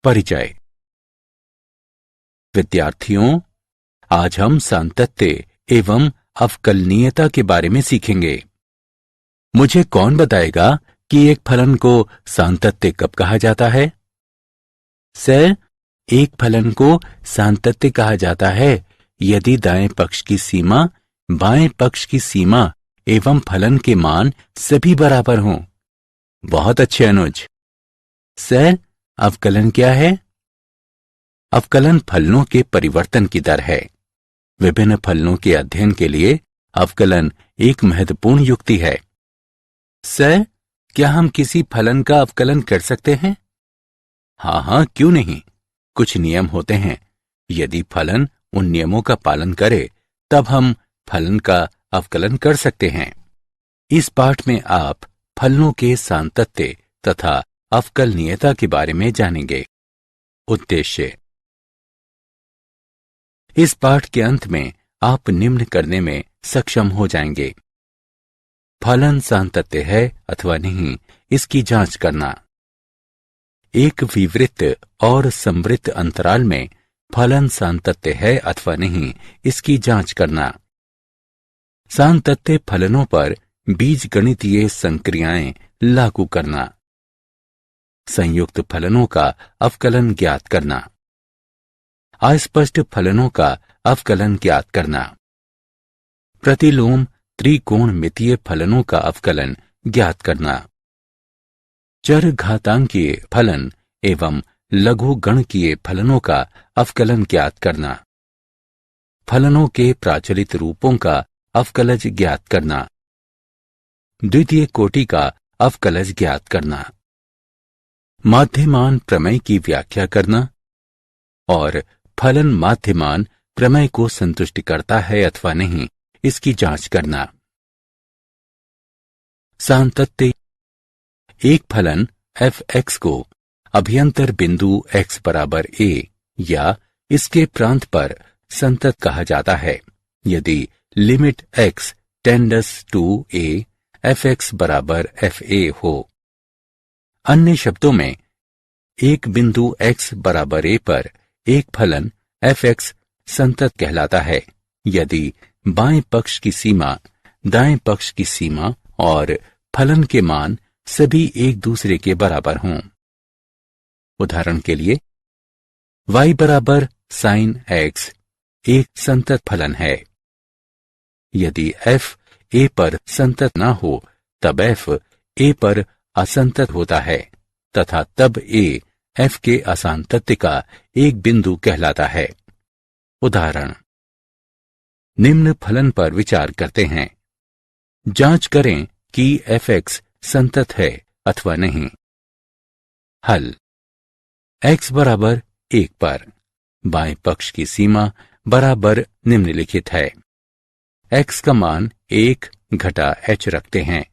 परिचय। विद्यार्थियों, आज हम सातत्य एवं अवकलनीयता के बारे में सीखेंगे। मुझे कौन बताएगा कि एक फलन को सातत्य कब कहा जाता है? सर, एक फलन को सातत्य कहा जाता है यदि दाएं पक्ष की सीमा, बाएं पक्ष की सीमा एवं फलन के मान सभी बराबर हों। बहुत अच्छे अनुज। सर, अवकलन क्या है? अवकलन फलनों के परिवर्तन की दर है। विभिन्न फलनों के अध्ययन के लिए अवकलन एक महत्वपूर्ण युक्ति है। सर, क्या हम किसी फलन का अवकलन कर सकते हैं? हाँ, क्यों नहीं। कुछ नियम होते हैं। यदि फलन उन नियमों का पालन करे तब हम फलन का अवकलन कर सकते हैं। इस पाठ में आप फलनों के सातत्य तथा अवकलनीयता के बारे में जानेंगे। उद्देश्य। इस पाठ के अंत में आप निम्न करने में सक्षम हो जाएंगे। फलन सातत्य है अथवा नहीं, इसकी जांच करना। एक विवृत्त और संवृत्त अंतराल में फलन सातत्य है अथवा नहीं, इसकी जांच करना। सातत्य फलनों पर बीजगणितीय संक्रियाएं लागू करना। संयुक्त फलनों का अवकलन ज्ञात करना। अस्पष्ट फलनों का अवकलन ज्ञात करना। प्रतिलोम त्रिकोणमितीय फलनों का अवकलन ज्ञात करना। चर घातांकीय फलन एवं लघु गणकीय फलनों का अवकलन ज्ञात करना। फलनों के प्राचलित रूपों का अवकलज ज्ञात करना। द्वितीय कोटि का अवकलज ज्ञात करना। माध्यमान प्रमेय की व्याख्या करना और फलन माध्यमान प्रमेय को संतुष्ट करता है अथवा नहीं, इसकी जांच करना। सातत्य। एक फलन f(x) को अभ्यंतर बिंदु x बराबर a या इसके प्रांत पर संतत कहा जाता है यदि limit x tends to a f(x) बराबर fa हो। अन्य शब्दों में, एक बिंदु x बराबर a पर एक फलन f(x) संतत कहलाता है यदि बाएं पक्ष की सीमा, दाएं पक्ष की सीमा और फलन के मान सभी एक दूसरे के बराबर हों। उदाहरण के लिए, y बराबर sin x एक संतत फलन है। यदि f a पर संतत ना हो तब f a पर असंतत होता है तथा तब a f के असांतत्य का एक बिंदु कहलाता है। उदाहरण। निम्न फलन पर विचार करते हैं। जांच करें कि f(x) संतत है अथवा नहीं। हल। x बराबर 1 पर बाएं पक्ष की सीमा बराबर निम्नलिखित है। x का मान 1 घटा h रखते हैं,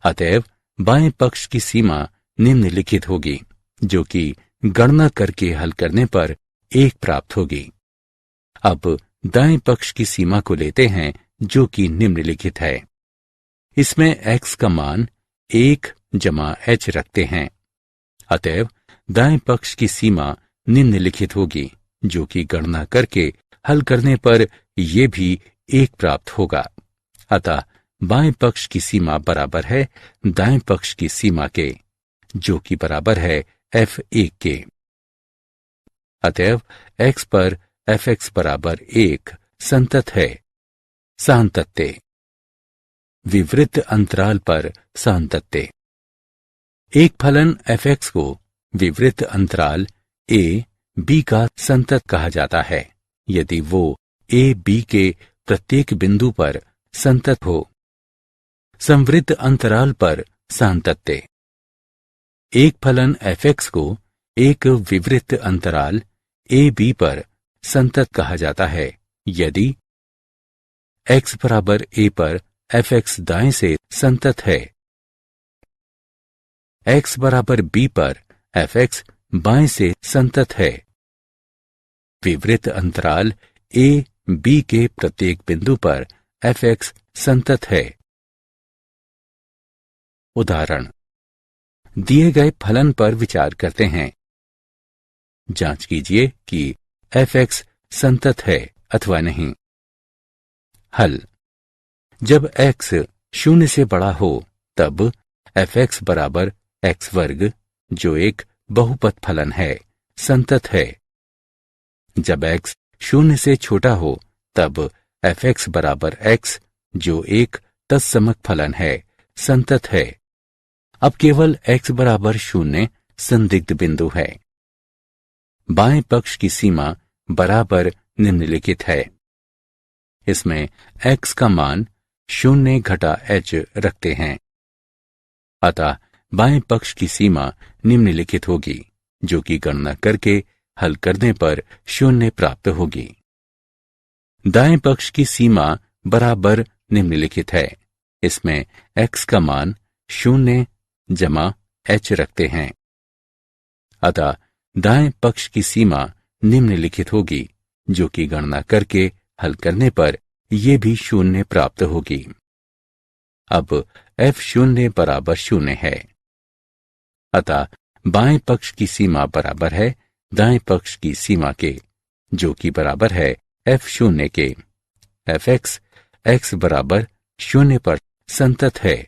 अतएव बाएं पक्ष की सीमा निम्नलिखित होगी, जो कि गणना करके हल करने पर 1 प्राप्त होगी। अब दाएं पक्ष की सीमा को लेते हैं, जो कि निम्नलिखित है। इसमें x का मान 1 जमा h रखते हैं, अतएव दाएं पक्ष की सीमा निम्नलिखित होगी, जो कि गणना करके हल करने पर यह भी 1 प्राप्त होगा। अतः बाएं पक्ष की सीमा बराबर है दाएं पक्ष की सीमा के, जो कि बराबर है f(1) के। अतएव x पर f(x) बराबर 1 संतत है। सातत्य। विवृत्त अंतराल पर सातत्य। एक फलन f(x) को विवृत्त अंतराल a b का संतत कहा जाता है यदि वो a b के प्रत्येक बिंदु पर संतत हो। संवृत्त अंतराल पर सातत्य। एक फलन f(x) को एक विवृत्त अंतराल a b पर संतत कहा जाता है यदि x बराबर a पर f(x) दाएं से संतत है, x बराबर b पर f(x) बाएं से संतत है। विवृत्त अंतराल a b के प्रत्येक बिंदु पर f(x) संतत है। उदाहरण। दिए गए फलन पर विचार करते हैं। जांच कीजिए कि f(x) संतत है अथवा नहीं। हल। जब x 0 से बड़ा हो तब f(x) बराबर x वर्ग, जो एक बहुपद फलन है, संतत है। जब x 0 से छोटा हो तब f(x) बराबर x, जो एक तत्समक फलन है, संतत है। अब केवल x बराबर 0 संदिग्ध बिंदु है। बाएं पक्ष की सीमा बराबर निम्नलिखित है। इसमें x का मान 0 घटा h रखते हैं। अतः बाएं पक्ष की सीमा निम्नलिखित होगी, जो कि गणना करके हल करने पर 0 प्राप्त होगी। दाएं पक्ष की सीमा बराबर निम्नलिखित है। इसमें x का मान 0 जमा h रखते हैं। अतः दाएं पक्ष की सीमा निम्नलिखित होगी, जो कि गणना करके हल करने पर यह भी 0 प्राप्त होगी। अब f(0) बराबर 0 है। अतः बाएं पक्ष की सीमा बराबर है दाएं पक्ष की सीमा के, जो कि बराबर है f(0) के। f(x) x बराबर 0 पर संतत है।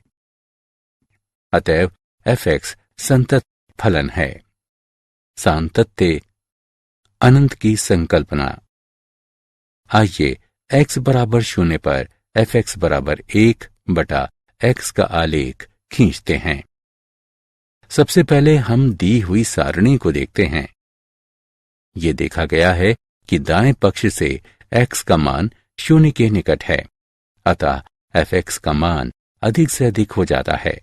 अतएव f(x) संतत फलन है। सातत्य अनंत की संकल्पना। आइए x बराबर 0 पर f(x) बराबर 1 बटा x का आलेख खींचते हैं। सबसे पहले हम दी हुई सारणी को देखते हैं। यह देखा गया है कि दाएं पक्ष से x का मान 0 के निकट है, अतः f(x) का मान अधिक से अधिक हो जाता है।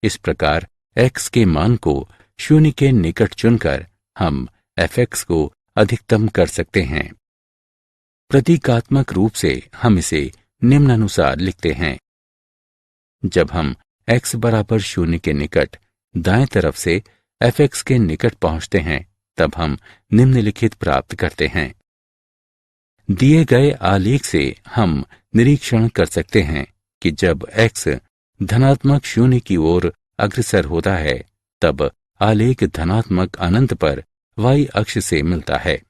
इस प्रकार x के मान को 0 के निकट चुनकर हम f(x) को अधिकतम कर सकते हैं। प्रतीकात्मक रूप से हम इसे निम्नानुसार लिखते हैं। जब हम x बराबर 0 के निकट दाएं तरफ से f(x) के निकट पहुंचते हैं, तब हम निम्नलिखित प्राप्त करते हैं। दिए गए आलेख से हम निरीक्षण कर सकते हैं कि जब x धनात्मक 0 की ओर अग्रसर होता है, तब आलेख धनात्मक अनंत पर y अक्ष से मिलता है।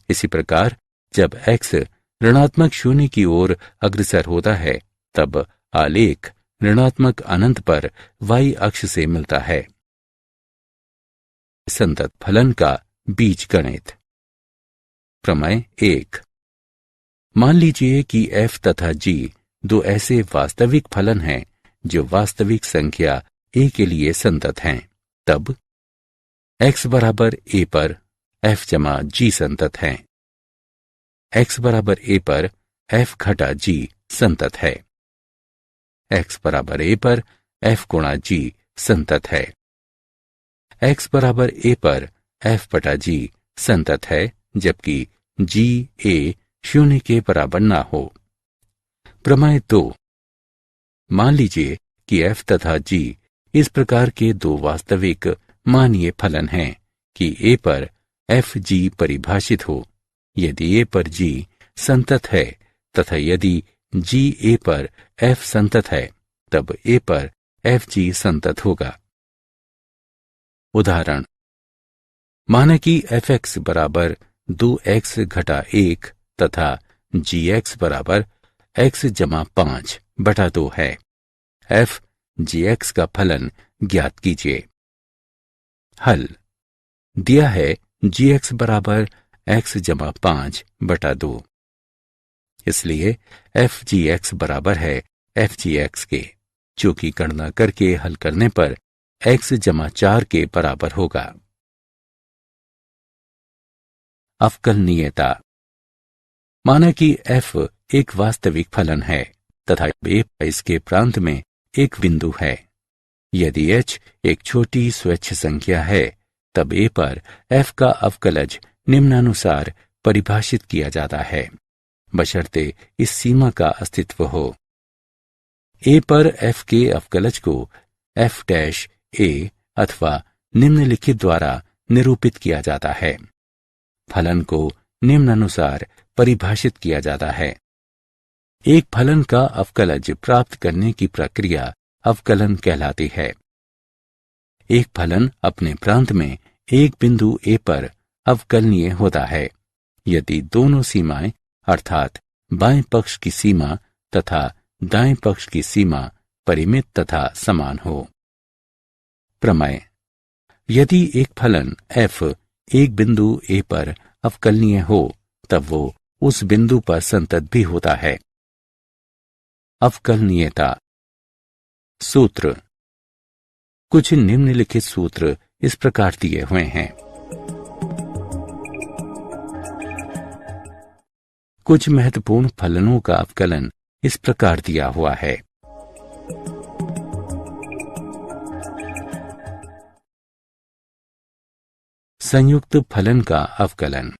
इसी प्रकार जब x ऋणात्मक 0 की ओर अग्रसर होता है, तब आलेख ऋणात्मक अनंत पर y अक्ष से मिलता है। संतत फलन का बीजगणित। प्रमेय 1। मान लीजिए कि f तथा g दो ऐसे वास्तविक फलन हैं जो वास्तविक संख्या a के लिए संतत हैं। तब x बराबर a पर f जमा g संतत है। x बराबर a पर f घटा g संतत है। x बराबर a पर f गुणा g संतत है। x बराबर a पर f बटा g संतत है, जबकि g a 0 के बराबर ना हो। प्रमेय 2। मान लीजिए कि f तथा g इस प्रकार के दो वास्तविक मानीय फलन हैं कि a पर f g परिभाषित हो। यदि a पर g संतत है तथा यदि g a पर f संतत है, तब a पर f g संतत होगा। उदाहरण। माना कि f(x) बराबर 2x घटा 1 तथा gx बराबर x जमा 5 बटा 2 है। f gx का फलन ज्ञात कीजिए। हल। दिया है gx बराबर x जमा 5 बटा 2, इसलिए f gx बराबर है f gx के, जो कि गणना करके हल करने पर x जमा 4 के बराबर होगा। अवकलनीयता। माना कि f एक वास्तविक फलन है तथा a इसके प्रांत में एक बिंदु है। यदि h एक छोटी स्वच्छ संख्या है, तब a पर f का अवकलज निम्नानुसार परिभाषित किया जाता है, बशर्ते इस सीमा का अस्तित्व हो। a पर f के अवकलज को f डैश a अथवा निम्नलिखित द्वारा निरूपित किया जाता है। फलन को निम्नानुसार परिभाषित किया जाता है। एक फलन का अवकलज प्राप्त करने की प्रक्रिया अवकलन कहलाती है। एक फलन अपने प्रांत में एक बिंदु a पर अवकलनीय होता है यदि दोनों सीमाएं अर्थात बाएं पक्ष की सीमा तथा दाएं पक्ष की सीमा परिमित तथा समान हो। प्रमेय। यदि एक फलन f एक बिंदु a पर अवकलनीय हो तब वो उस बिंदु पर संतत भी होता है। अवकलनीयता सूत्र। कुछ निम्नलिखित सूत्र इस प्रकार दिए हुए हैं। कुछ महत्वपूर्ण फलनों का अवकलन इस प्रकार दिया हुआ है। संयुक्त फलन का अवकलन।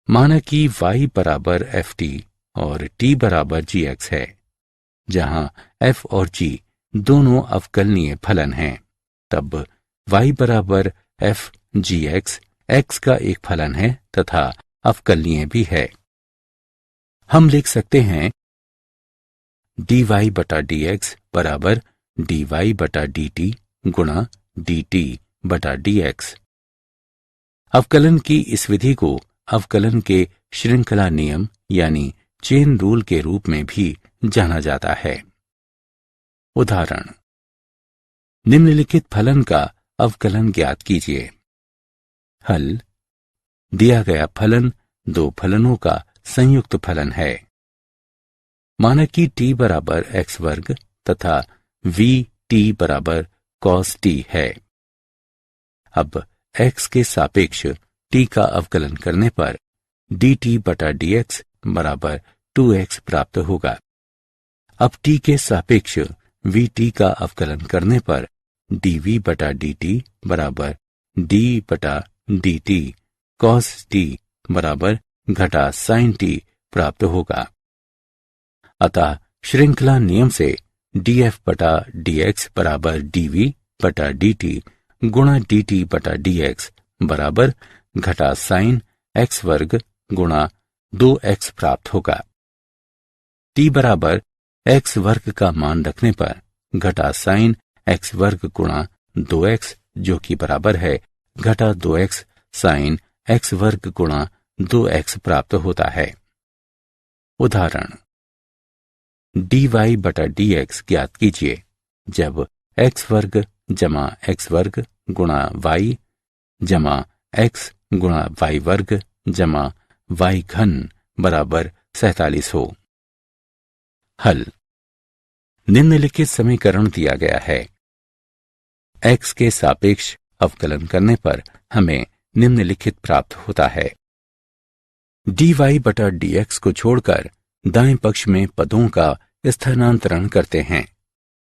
माना कि y बराबर ft और t बराबर gx है, जहां f और g दोनों अवकलनीय फलन हैं, तब y बराबर f gx x का एक फलन है तथा अवकलनीय भी है। हम लिख सकते हैं dy बटा dx बराबर dy बटा dt गुणा dt बटा dx। अवकलन की इस विधि को अवकलन के श्रृंखला नियम यानी चेन रूल के रूप में भी जाना जाता है। उदाहरण। निम्नलिखित फलन का अवकलन ज्ञात कीजिए। हल। दिया गया फलन दो फलनों का संयुक्त फलन है। माना कि t बराबर x वर्ग तथा v t बराबर cos t है। अब x के सापेक्ष t का अवकलन करने पर dt बटा dx बराबर 2x प्राप्त होगा। अब t के सापेक्ष vt का अवकलन करने पर dv बटा dt बराबर d बटा dt cos t बराबर घटा sin t प्राप्त होगा। अतः श्रृंखला नियम से df बटा dx बराबर dv बटा dt गुणा dt बटा dx बराबर घटा sin x वर्ग गुणा 2x प्राप्त होगा। t बराबर x वर्ग का मान रखने पर घटा sin x वर्ग गुणा 2x जो कि बराबर है घटा 2x sin x वर्ग गुणा 2x प्राप्त होता है। उदाहरण। dy बटा dx ज्ञात कीजिए जब x वर्ग जमा x वर्ग गुणा y जमा x गुणा y वर्ग जमा y घन बराबर 47 हो। हल। निम्नलिखित समीकरण दिया गया है। x के सापेक्ष अवकलन करने पर हमें निम्नलिखित प्राप्त होता है। dy बटा dx को छोड़कर दाएं पक्ष में पदों का स्थानांतरण करते हैं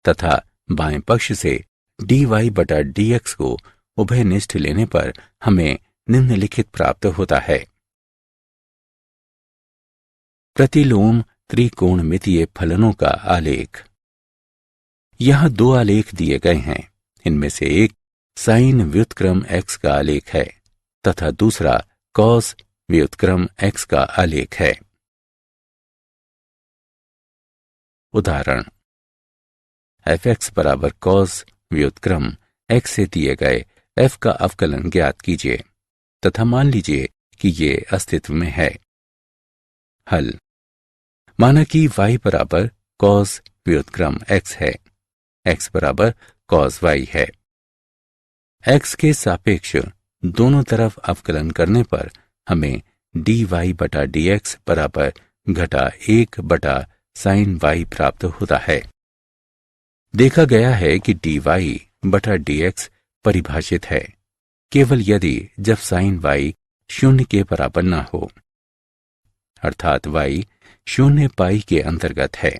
तथा बाएं पक्ष से dy बटा dx को उभयनिष्ठ लेने पर हमें निम्नलिखित प्राप्त होता है। प्रतिलोम त्रिकोणमितीय फलनों का आलेख। यहां दो आलेख दिए गए हैं। इनमें से एक साइन व्युत्क्रम x का आलेख है तथा दूसरा कॉस व्युत्क्रम x का आलेख है। उदाहरण। fx बराबर कॉस व्युत्क्रम x से दिए गए f का अवकलन ज्ञात कीजिए तथा मान लीजिए कि ये अस्तित्व में है। हल। माना कि y बराबर कॉस व्युत्क्रम x है, x बराबर कॉस y है। x के सापेक्ष दोनों तरफ अवकलन करने पर हमें dy बटा dx बराबर घटा 1 बटा sin y प्राप्त होता है। देखा गया है कि dy बटा dx परिभाषित है केवल यदि जब sin y शून्य के बराबर न हो, अर्थात y शून्य पाई के अंतर्गत है।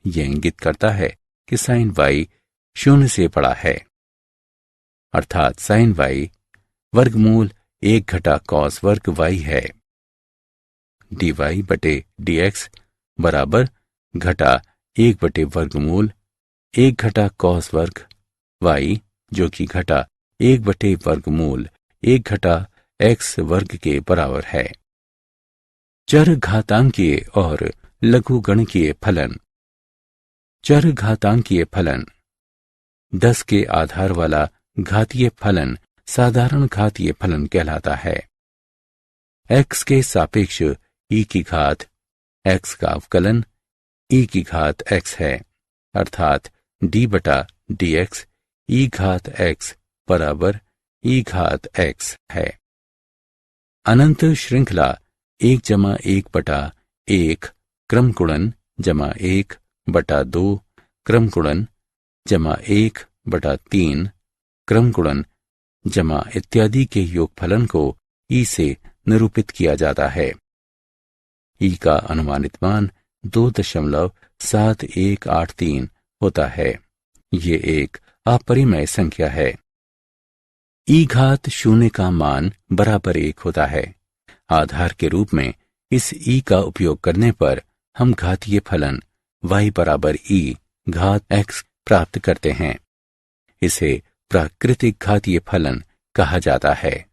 यह इंगित करता है कि sin y शून्य से बड़ा है, अर्थात sin y वर्गमूल 1 घटा cos वर्ग y है। dy बटे dx बराबर घटा 1 बटे वर्गमूल 1 घटा cos वर्ग y जो कि घटा 1 बटे वर्गमूल 1 घटा x वर्ग के बराबर है। चर घातांकीय और लघुगणकीय फलन। चर घातांकीय फलन 10 के आधार वाला घातीय फलन साधारण घातीय फलन कहलाता है। x के सापेक्ष e की घात x का अवकलन e की घात x है, अर्थात d बटा dx e घात x बराबर e घात x है। अनंत श्रृंखला 1 जमा 1 बटा 1 क्रम गुणन जमा 1 बटा 2 क्रम गुणन जमा 1 बटा 3 क्रम गुणन जमा इत्यादि के योगफलन को ई से निरूपित किया जाता है। ई का अनुमानित मान 2.7183 होता है। ये एक अपरिमेय संख्या है। ई घात 0 का मान बराबर 1 होता है। आधार के रूप में इस ई का उपयोग करने पर हम घातीय फलन y बराबर e घात x प्राप्त करते हैं। इसे प्राकृतिक घातीय फलन कहा जाता है।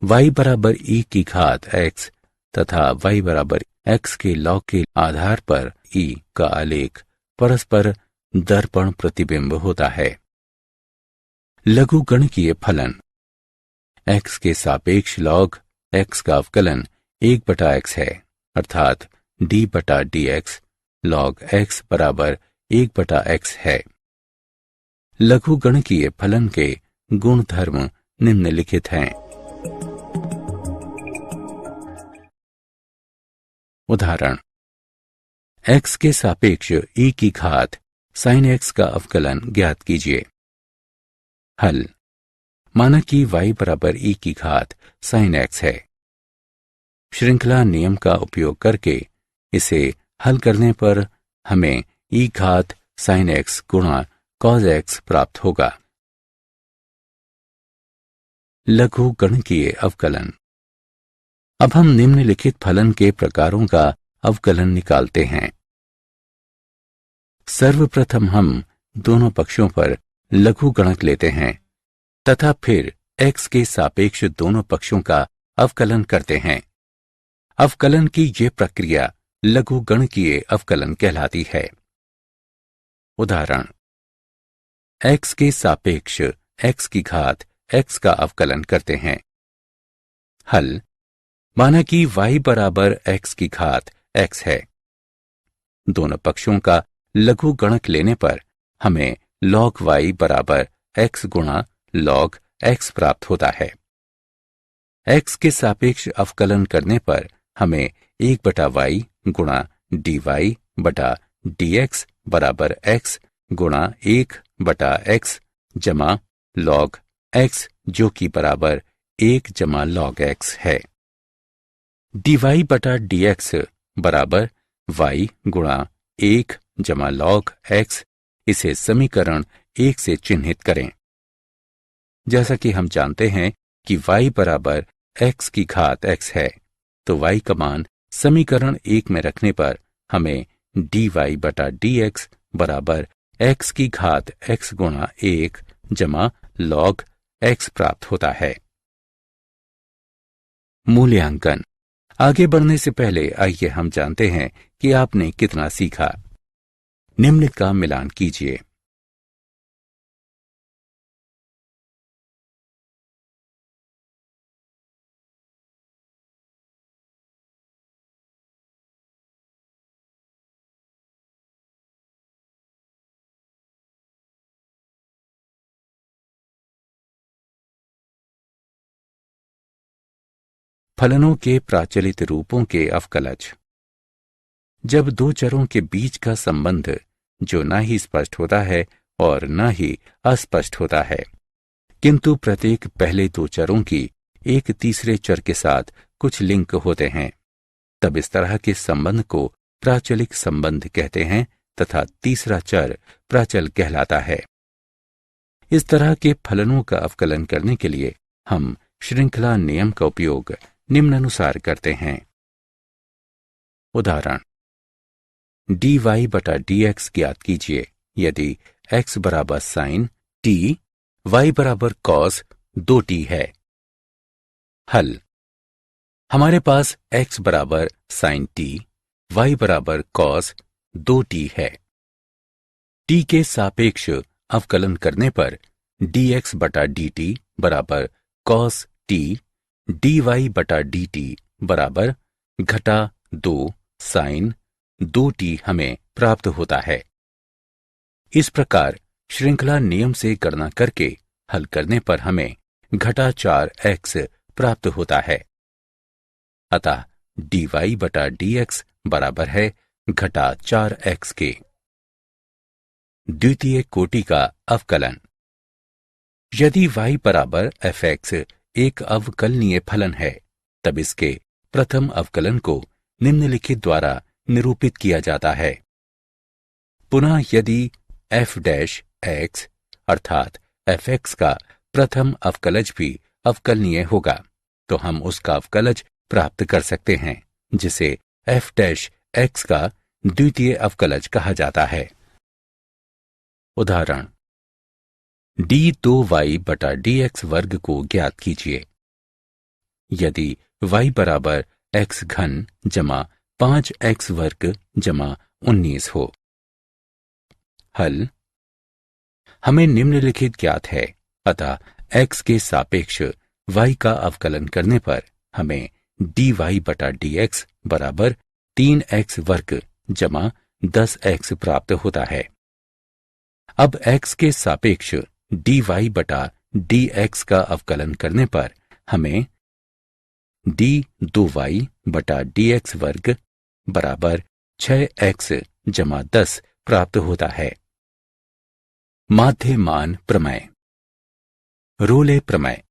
y बराबर e की घात x तथा y बराबर x के लॉग के आधार पर e का आलेख परस्पर दर्पण प्रतिबिंब होता है। लघुगणकीय फलन x के सापेक्ष लॉग x का अवकलन 1 बटा x है, अर्थात d बटा dx लॉग x बराबर 1 बटा x है। लघुगणकीय फलन के गुणधर्म निम्नलिखित हैं। उदाहरण, x के सापेक्ष e की घात sin x का अवकलन ज्ञात कीजिए। हल, माना कि y बराबर e की घात sin x है। श्रृंखला नियम का उपयोग करके इसे हल करने पर हमें e घात sin x गुणा cos x प्राप्त होगा। लघुगणकीय अवकलन। अब हम निम्नलिखित फलन के प्रकारों का अवकलन निकालते हैं। सर्वप्रथम हम दोनों पक्षों पर लघुगणक लेते हैं तथा फिर x के सापेक्ष दोनों पक्षों का अवकलन करते हैं। अवकलन की यह प्रक्रिया लघुगणकीय अवकलन कहलाती है। उदाहरण, x के सापेक्ष x की घात x का अवकलन करते हैं। हल, माना कि y बराबर x की घात x है। दोनों पक्षों का लघुगणक लेने पर हमें log y बराबर x गुणा log x प्राप्त होता है। x के सापेक्ष अवकलन करने पर हमें 1 बटा y गुणा dy बटा dx बराबर x गुणा 1 बटा x जमा log x जो कि बराबर 1 जमा log x है। dy बटा dx बराबर y गुणा 1 जमा log x। इसे समीकरण 1 से चिन्हित करें। जैसा कि हम जानते हैं कि y बराबर x की घात x है, तो y का मान समीकरण 1 में रखने पर हमें dy बटा dx बराबर x की घात x गुणा 1 जमा log x प्राप्त होता है। मूल्यांकन। आगे बढ़ने से पहले आइए हम जानते हैं कि आपने कितना सीखा। निम्न का मिलान कीजिए। फलनों के प्राचलित रूपों के अवकलज। जब दो चरों के बीच का संबंध जो न ही स्पष्ट होता है और न ही अस्पष्ट होता है, किंतु प्रत्येक पहले दो चरों की एक तीसरे चर के साथ कुछ लिंक होते हैं, तब इस तरह के संबंध को प्राचलिक संबंध कहते हैं तथा तीसरा चर प्राचल कहलाता है। इस तरह के फलनों का अवकलन करने के लिए हम श्रृंखला नियम का उपयोग निम्नानुसार करते हैं। उदाहरण, dy बटा dx ज्ञात कीजिए यदि x बराबर साइन t, y बराबर cos 2t है। हल, हमारे पास x बराबर साइन t, y बराबर cos 2t है। t के सापेक्ष अवकलन करने पर dx बटा dt बराबर cos t, dy बटा dt बराबर घटा 2 sin 2t हमें प्राप्त होता है। इस प्रकार श्रृंखला नियम से गणना करके हल करने पर हमें घटा 4x प्राप्त होता है। अतः dy बटा dx बराबर है घटा 4x के। द्वितीय कोटि का अवकलन। यदि y बराबर fx एक अवकलनीय फलन है, तब इसके प्रथम अवकलन को निम्नलिखित द्वारा निरूपित किया जाता है। पुनः यदि f डैश x अर्थात fx का प्रथम अवकलज भी अवकलनीय होगा, तो हम उसका अवकलज प्राप्त कर सकते हैं, जिसे f डैश x का द्वितीय अवकलज कहा जाता है। उदाहरण d2y बटा dx वर्ग को ज्ञात कीजिए। यदि y बराबर x घन जमा 5x वर्ग जमा 19 हो। हल। हमें निम्नलिखित ज्ञात है, अतः x के सापेक्ष y का अवकलन करने पर हमें dy बटा dx बराबर 3x वर्ग जमा 10x प्राप्त होता है। अब x के सापेक्ष dy बटा dx का अवकलन करने पर हमें d2y बटा dx वर्ग बराबर 6x जमा 10 प्राप्त होता है। माध्य मान प्रमेय। रोले प्रमेय।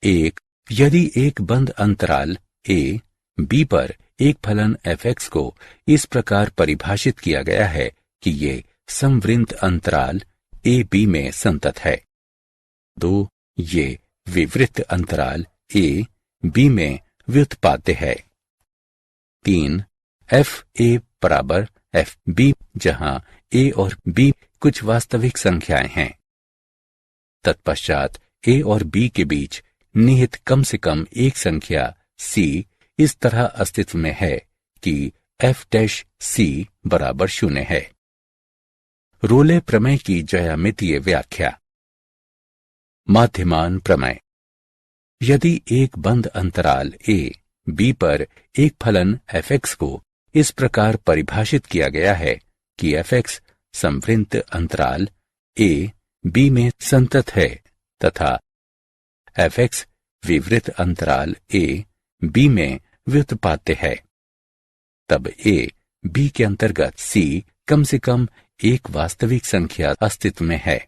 एक, यदि एक बंद अंतराल a b पर एक फलन fx को इस प्रकार परिभाषित किया गया है कि ये समवृत्त अंतराल a b में संतत है। 2, ये विवृत्त अंतराल a b में व्युत्पाद्य है। 3, f a बराबर f b जहां a और b कुछ वास्तविक संख्याएं हैं। तत्पश्चात a और b के बीच निहित कम से कम एक संख्या c इस तरह अस्तित्व में है कि f डैश c बराबर 0 है। रोले प्रमेय की ज्यामितीय व्याख्या। माध्यमान प्रमेय। यदि एक बंद अंतराल a b पर एक फलन fx को इस प्रकार परिभाषित किया गया है कि fx समवृत्त अंतराल a b में संतत है तथा fx विवृत्त अंतराल a b में व्युत्पाद्य है, तब a b के अंतर्गत c कम से कम एक वास्तविक संख्या अस्तित्व में है,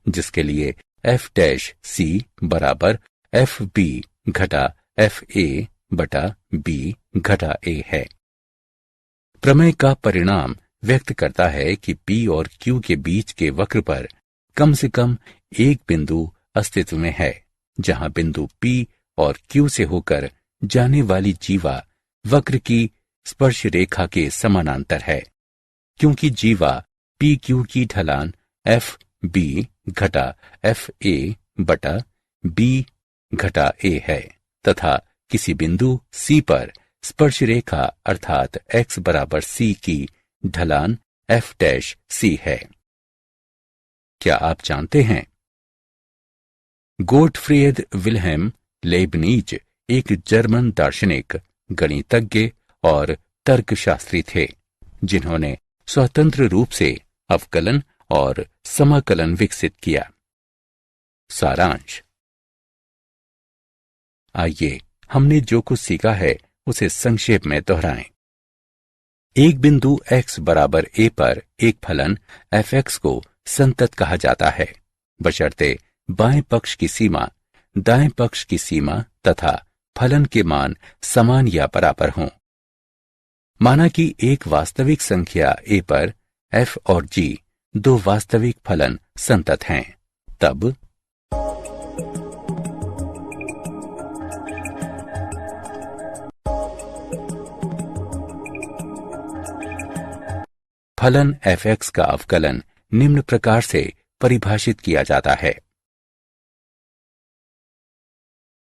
जिसके लिए f डैश c बराबर f b घटा f a बटा b घटा a है। प्रमेय का परिणाम व्यक्त करता है कि p और q के बीच के वक्र पर कम से कम एक बिंदु अस्तित्व में है, जहां बिंदु p और q से होकर जाने वाली जीवा वक्र की स्पर्श रेखा के समानांतर है, क्योंकि जीवा पी क्यू की ढलान एफ बी घटा एफ ए बटा बी घटा ए है तथा किसी बिंदु C पर स्पर्श रेखा अर्थात x बराबर C की ढलान f डैश C है। क्या आप जानते हैं गोटफ्रीड विल्हेम लेबनीज एक जर्मन दार्शनिक, गणितज्ञ और तर्कशास्त्री थे, जिन्होंने स्वतंत्र रूप से अवकलन और समाकलन विकसित किया। सारांश। आइए हमने जो कुछ सीखा है उसे संक्षेप में दोहराएं। एक बिंदु x बराबर a पर एक फलन fx को संतत कहा जाता है, बशर्ते बाएं पक्ष की सीमा, दाएं पक्ष की सीमा तथा फलन के मान समान या बराबर हों। माना कि एक वास्तविक संख्या a पर f और g दो वास्तविक फलन संतत हैं, तब फलन fx का अवकलन निम्न प्रकार से परिभाषित किया जाता है।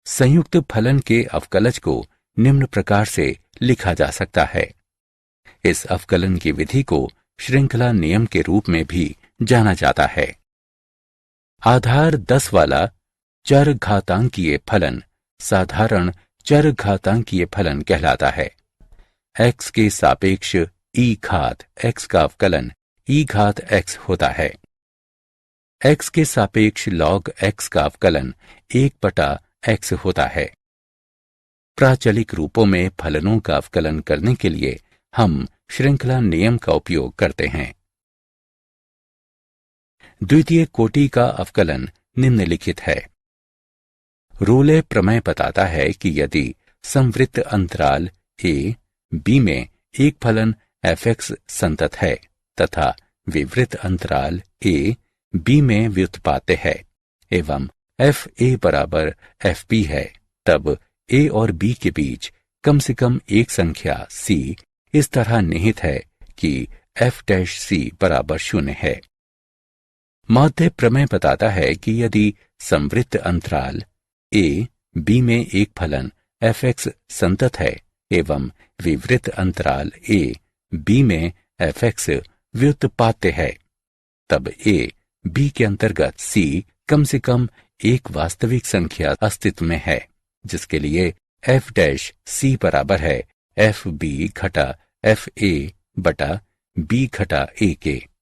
संयुक्त फलन के अवकलज को निम्न प्रकार से लिखा जा सकता है। इस अवकलन की विधि को श्रृंखला नियम के रूप में भी जाना जाता है। आधार 10 वाला चर घातांकीय फलन साधारण चर घातांकीय फलन कहलाता है। x के सापेक्ष e घात x का अवकलन e घात x होता है। x के सापेक्ष log x का अवकलन 1/x होता है। प्राचलिक रूपों में फलनों का अवकलन करने के लिए हम श्रृंखला नियम का उपयोग करते हैं। द्वितीय कोटि का अवकलन निम्नलिखित है। रोले प्रमेय बताता है कि यदि संवृत्त अंतराल a b में एक फलन f(x) संतत है तथा विवृत अंतराल a b में व्युत्पाद्य है एवं fa बराबर fb है, तब a और b के बीच कम से कम एक संख्या c इस तरह निहित है कि f' बराबर 0 है। माध्य प्रमेय बताता है कि यदि संवृत्त अंतराल a b में एक फलन f(x) संतत है एवं विवृत अंतराल a b में f(x) व्युत्पाद्य है, तब a b के अंतर्गत c कम से कम एक वास्तविक संख्या अस्तित्व में है, जिसके लिए f' बराबर है fb घटा fa बटा b घटा a के।